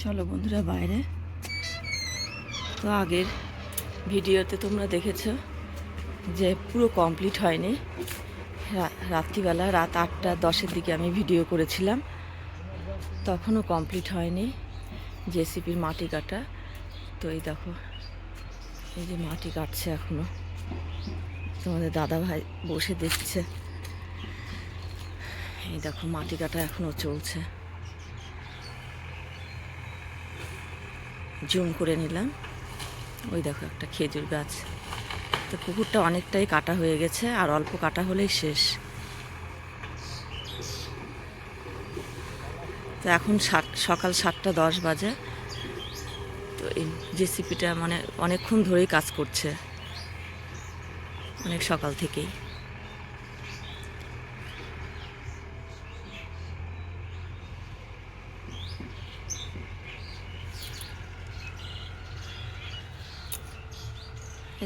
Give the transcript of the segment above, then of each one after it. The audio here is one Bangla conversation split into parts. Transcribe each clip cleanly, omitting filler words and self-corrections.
চলো বন্ধুরা বাইরে। তো আগের ভিডিওতে তোমরা দেখেছো যে পুরো কমপ্লিট হয়নি। রাত্রিবেলা রাত 8:10-এর দিকে আমি ভিডিও করেছিলাম, তখনও কমপ্লিট হয়নি জেসিপির মাটি কাটা। তো এই দেখো, এই যে মাটি কাটছে এখনও, তোমাদের দাদা ভাই বসে দেখছে। এই দেখো মাটি কাটা এখনও চলছে। জুম করে নিলাম, ওই দেখো একটা খেজুর গাছ। তো পুকুরটা অনেকটাই কাটা হয়ে গেছে, আর অল্প কাটা হলেই শেষ। তো এখন সকাল 7:10 বাজে। তো এই জেসিপিটা মানে অনেকক্ষণ ধরেই কাজ করছে, অনেক সকাল থেকেই।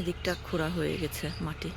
এদিকটা খোঁড়া হয়ে গেছে মাটি।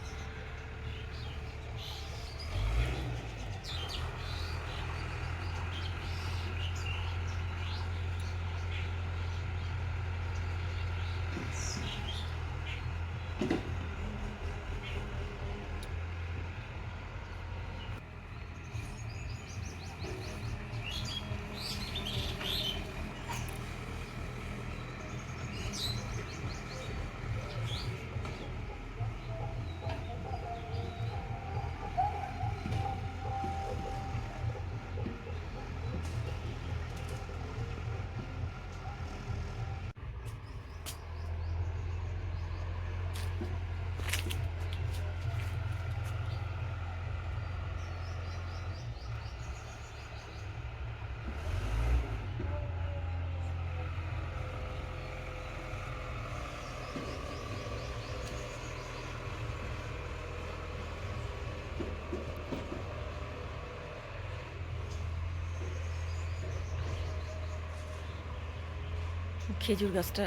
খেজুর গাছটা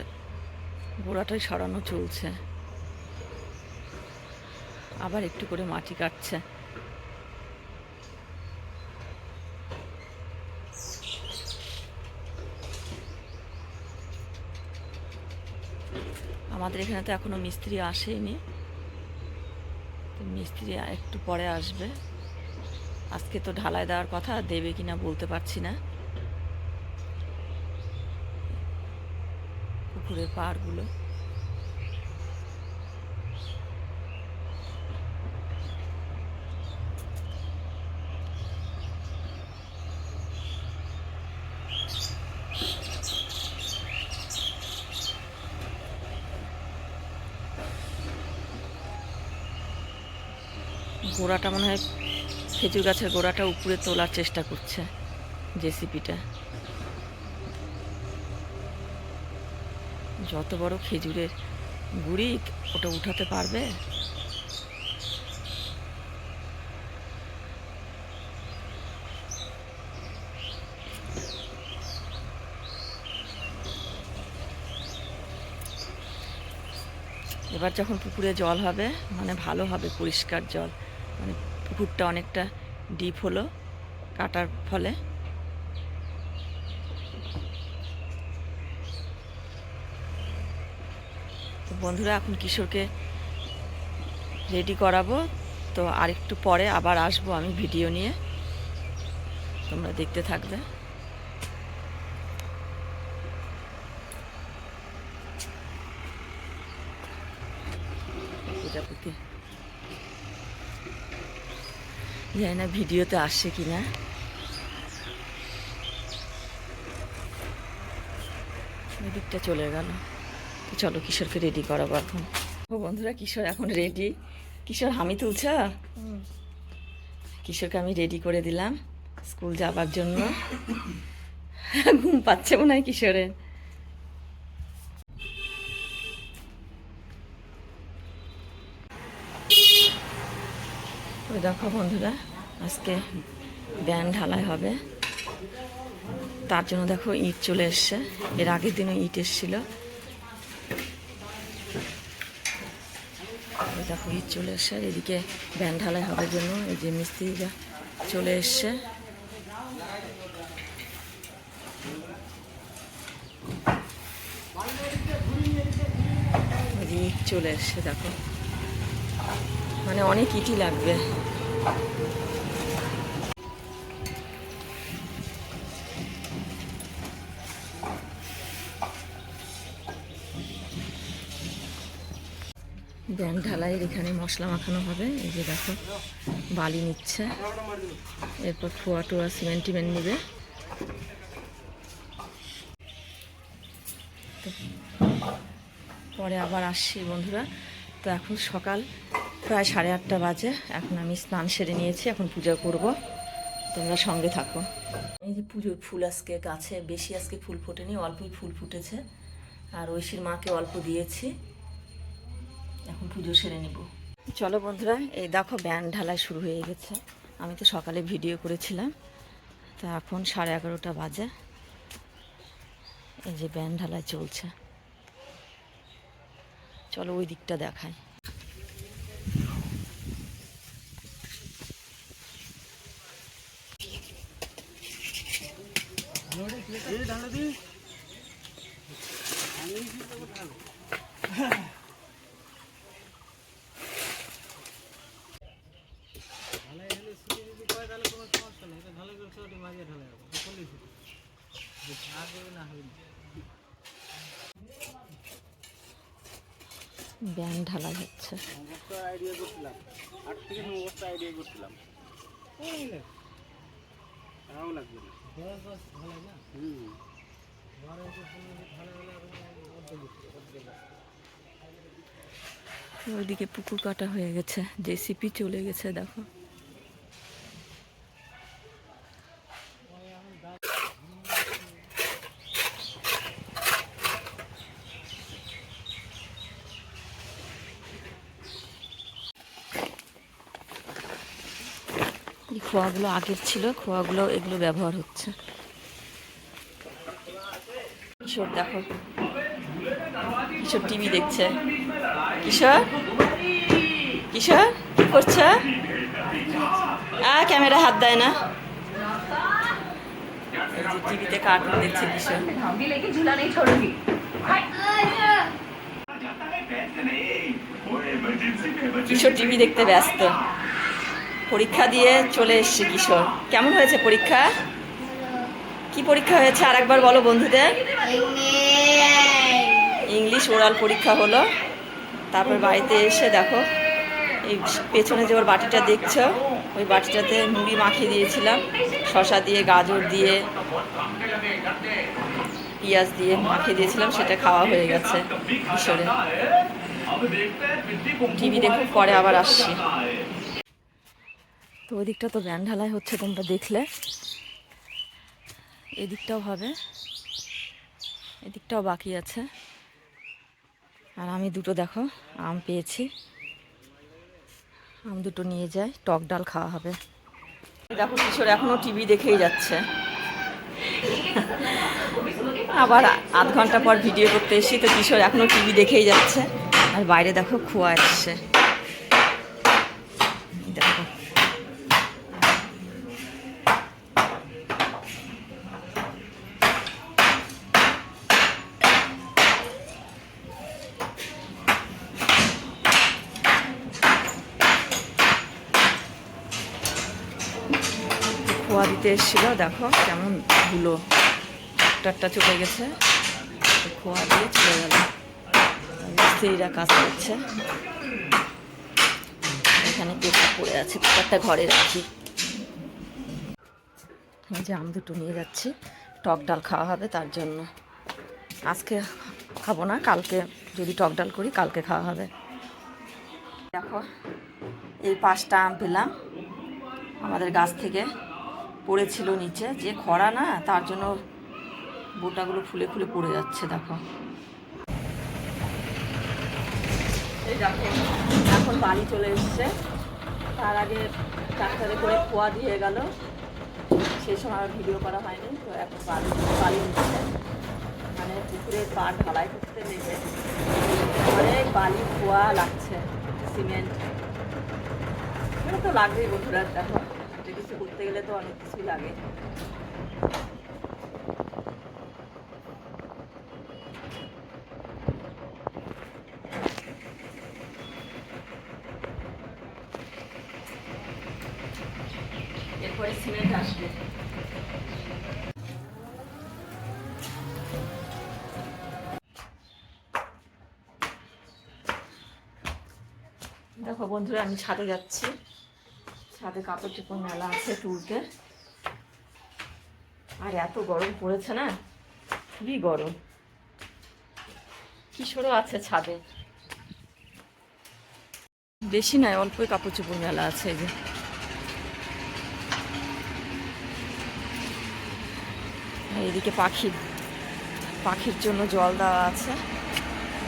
গোড়াটাই সরানো চলছে, আবার একটু করে মাটি কাটছে। আমাদের এখানে তো এখনো মিস্ত্রি আসেনি, তো মিস্ত্রি একটু পরে আসবে। আজকে তো ঢালাই দেওয়ার কথা, দেবে কিনা বলতে পারছি না। পুকুরের পাড়গুলো গোড়াটা মনে হয়, খেজুর গাছের গোড়াটা উপরে তোলার চেষ্টা করছে জেসিপিটা। যত বড় খেজুরের গুড়ি, ওটা উঠাতে পারবে? এবার যখন পুকুরে জল হবে, মানে ভালো হবে, পরিষ্কার জল, মানে পুকুরটা অনেকটা ডিপ হলো কাটার ফলে। তো বন্ধুরা, এখন কিশোরকে রেডি করাবো। তো আরেকটু পরে আবার আসবো আমি ভিডিও নিয়ে, তোমরা দেখতে থাকবে। প্রজাপতি জানি না ভিডিওতে আসছে কি না। এদিকটা চলে গেল। তো চলো কিশোরকে রেডি করাবো এখন। ও বন্ধুরা, কিশোর এখন রেডি। কিশোর হামি তুলছ? কিশোরকে আমি রেডি করে দিলাম স্কুল যাবার জন্য। ঘুম পাচ্ছে মনে হয় কিশোরের। ওই দেখো বন্ধুরা, আজকে ব্যান ঢালাই হবে, তার জন্য দেখো ইট চলে এসছে। এর আগের দিনও ইট এসছিল। দেখো ইট চলে এসছে, আর এদিকে ব্যান ঢালাই হবার জন্য এই যে মিস্ত্রিরা চলে এসছে। চলে এসছে দেখো, মানে অনেক ইটি লাগবে। ব্যাং ঢালাইয়ের এখানে মশলা মাখানো হবে। এই যে দেখো বালি নিচ্ছে, এরপর খোয়া টোয়া সিমেন্ট টিমেন্ট নেবে। পরে আবার আসছি বন্ধুরা। তো এখন সকাল প্রায় 8:30 বাজে। এখন আমি স্নান সেরে নিয়েছি, এখন পূজা করব, তোমরা সঙ্গে থাকো। এই যে পুজোর ফুল আজকে গাছে বেশি আজকে ফুল ফোটেনি, অল্পই ফুল ফুটেছে, আর ঐশীর মাকে অল্প দিয়েছি। এখন পুজো সেরে নিব। চলো বন্ধুরা, এই দেখো ব্যান্ড ঢালাই শুরু হয়ে গেছে। আমি তো সকালে ভিডিও করেছিলাম, তো এখন 11:30 বাজে। এই যে ব্যান্ড ঢালাই চলছে, চলো ওই দিকটা দেখাই। ব্যান্ড ঢালাই হচ্ছে। ওইদিকে পুকুর কাটা হয়ে গেছে, জেসিপি চলে গেছে দেখো। এই খোয়াগুলো আগের ছিল, খোয়াগুলো এগুলো ব্যবহার হচ্ছে। কিশোর দেখো, কিশোর টিভি দেখছে। কিশোর, কিশোর কি করছে? ক্যামেরা হাত দেয় না। এই যে টিভিতে কার্টুন দেখছে কিশোর। কিশোর টিভি দেখতে ব্যস্ত। পরীক্ষা দিয়ে চলে এসছে কিশোর। কেমন হয়েছে পরীক্ষা? কি পরীক্ষা হয়েছে আরেকবার বলো বন্ধুদের। ইংলিশ ওরাল পরীক্ষা হলো। তারপর বাড়িতে এসে দেখো, এই পেছনে যে ওর বাটিটা দেখছো, ওই বাটিটাতে মুড়ি মাখিয়ে দিয়েছিলাম, শসা দিয়ে, গাজর দিয়ে, পেঁয়াজ দিয়ে মাখিয়ে দিয়েছিলাম, সেটা খাওয়া হয়ে গেছে কিশোরে। টিভি দেখো, পরে আবার আসছি। তো ওই দিকটা তো ব্যান্ড ঢালাই হচ্ছে, তোমরা দেখলে। এদিকটাও হবে, এদিকটাও বাকি আছে। আর আমি দুটো দেখো আম পেয়েছি, আম দুটো নিয়ে যাই, টক ডাল খাওয়া হবে। দেখো কিশোর এখনও টিভি দেখেই যাচ্ছে। আবার আধ ঘন্টা পর ভিডিও করতে এসেছি, তো কিশোর এখনও টিভি দেখেই যাচ্ছে। আর বাইরে দেখো খোয়া এসছে, দেখো। খোয়া দিতে এসেছিল, দেখো কেমন ধুলো, একটা চলে গেছে, খোয়া দিয়ে চলে গেল। স্ত্রীরা কাজ করছে। এখানে পেপার পড়ে আছে, পেপারটা ঘরে রাখি। আমি যে আম দুটো নিয়ে যাচ্ছি, টক ডাল খাওয়া হবে, তার জন্য। আজকে খাবো না, কালকে যদি টক ডাল করি কালকে খাওয়া হবে। দেখো এই 5টা আম পেলাম আমাদের গাছ থেকে, পড়েছিল নিচে, যে খরা না, তার জন্য বোটাগুলো ফুলে ফুলে পড়ে যাচ্ছে। দেখো এই দেখো এখন বাড়ি চলে এসছে। তার আগে ট্রাক্টরে করে খোয়া দিয়ে গেল, সেই সময় আর ভিডিও করা হয়নি। তো এখন বালি নিচ্ছে, মানে পুকুরের পাড় ঢালাই করতে লেগে অনেক বালি খোয়া লাগছে, সিমেন্ট, এগুলো তো লাগবেই বন্ধুরা। দেখো একটা কিছু করতে গেলে তো অনেক কিছুই লাগে। আসবে। দেখো বন্ধুরা, আমি ছাদে যাচ্ছি। ছাদে কাপড় চোপড় মেলা আছে তুলতে। আর এত গরম পড়েছে না, খুবই গরম। কিশোরও আছে ছাদে, বেশি নয়, অল্পই কাপড় চোপড় মেলা আছে। এই যে এইদিকে পাখির জন্য জল দেওয়া আছে।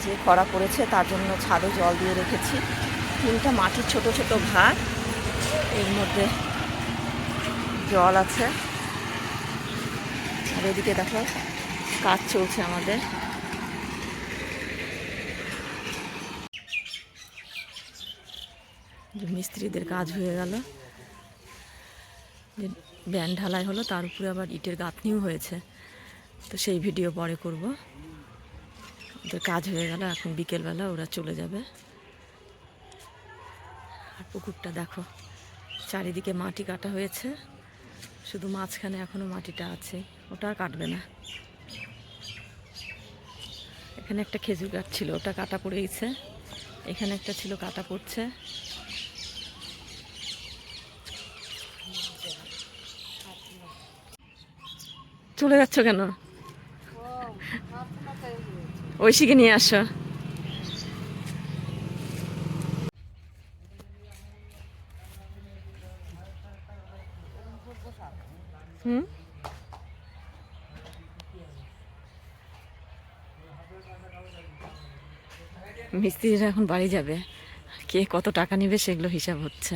যে খরা পড়েছে তার জন্য ছাদে জল দিয়ে রেখেছি। 3টা মাটির ছোট ছোট ভাগ, এর মধ্যে জল আছে। আর এদিকে দেখো কাজ চলছে আমাদের। মিস্ত্রিদের কাজ হয়ে গেল, ব্যান্ড ঢালাই হলো, তার উপরে আবার ইটের গাঁথনিও হয়েছে। তো সেই ভিডিও পরে করব। ওদের কাজ হয়ে গেল, এখন বিকেলবেলা ওরা চলে যাবে। আর পুকুরটা দেখো, চারিদিকে মাটি কাটা হয়েছে, শুধু মাঝখানে এখনো মাটিটা আছে, ওটা আর কাটবে না। এখানে একটা খেজুর গাছ ছিল, ওটা কাটা পড়ে গেছে। এখানে একটা ছিল, কাটা পড়ছে। চলে যাচ্ছ কেন? ঐশীকে নিয়ে আসো। হুম, মিস্ত্রিরা এখন বাড়ি যাবে, কে কত টাকা নেবে সেগুলো হিসাব হচ্ছে।